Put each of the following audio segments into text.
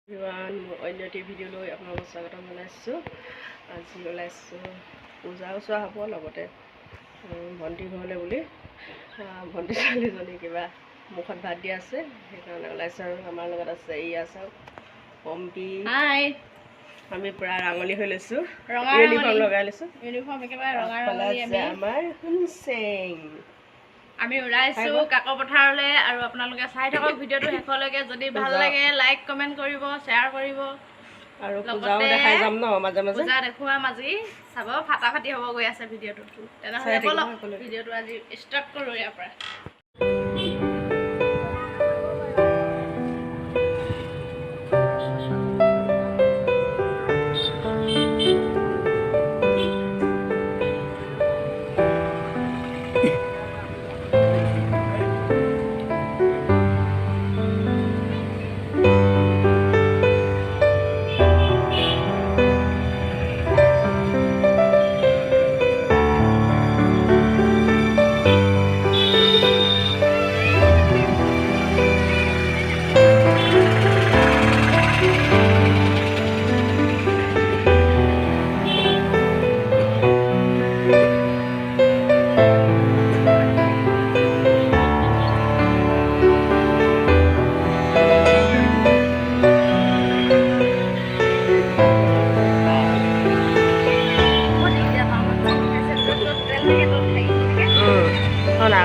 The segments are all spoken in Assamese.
অন্য ভিডিঅ'লৈ আপোনালোকক স্বাগতম জনাইছোঁ। আজি ওলাইছোঁ পূজা ওচৰা হ'ব, লগতে ভণ্টি ঘৰলৈ বুলি ভণ্টি ছোৱালীজনী কিবা মুখত ভাত দিয়া আছে, সেইকাৰণে ওলাইছোঁ। আৰু আমাৰ লগত আছে এয়া চাওক পম্পী। আমি পূৰা ৰাঙলী হৈ লৈছোঁ, ইউনিফৰ্ম লগাই লৈছোঁ। ইউনিফৰ্ম একেবাৰে ৰঙা ৰাঙলী। আমাৰ হুনচেং আমি ওলাইছোঁ কাকো পথাৰলৈ। আৰু আপোনালোকে চাই থাকক ভিডিঅ'টো শেষলৈকে। যদি ভাল লাগে লাইক কমেণ্ট কৰিব, শ্বেয়াৰ কৰিব। আৰু পূজাও দেখাই যাম ন, মাজে মাজে পূজা দেখুৱাম। আজি চাব ফাটাফাটি হ'ব গৈ আছে ভিডিঅ'টো। তেনেহ'লে বলক ভিডিঅ'টো আজি ষ্টাৰ্ট কৰোঁ ইয়াৰ পৰা।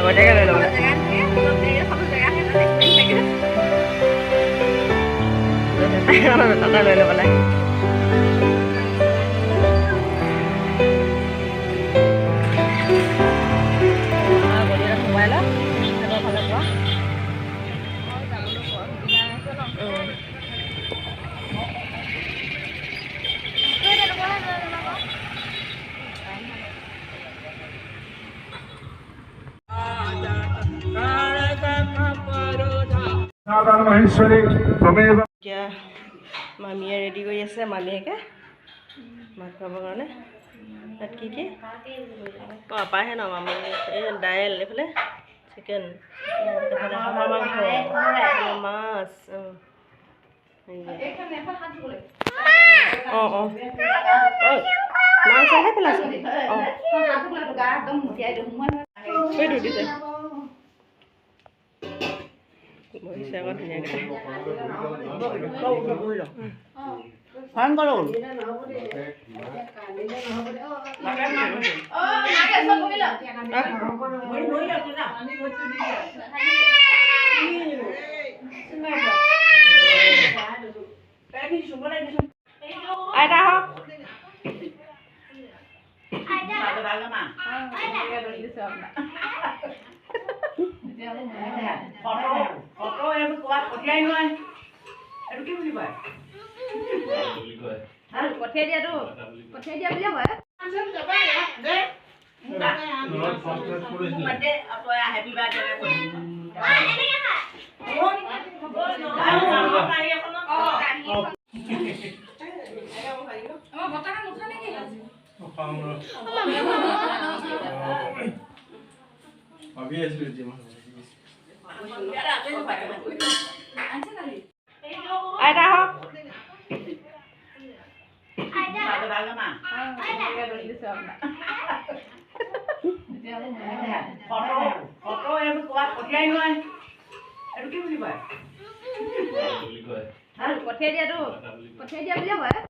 আগতীয়াকৈ লৈ ল'ব লাগে, লৈ ল'ব লাগে। এতিয়া মামীয়ে ৰেডি কৰি আছে, মামীয়েকে ভাত খাবৰ কাৰণে। তাত কি কি পাপাহে ন, মামী এই দাইল, এইফালে চিকেন, এইফালে হাঁহৰ মাংস, মাছ। অঁ অঁ মাংসহে পেলাইছে। অঁ সেইটো দিছে বহিছে আকৌ ধুনীয়াকৈ। আইতা হওক পঠিয়াই দিয়াটো, পঠিয়াই দিয়া বুলিয়ে কয়। আইতা হওক পঠিয়াই দিয়াটো, পঠিয়াই দিয়া বুলিয়ে কয়।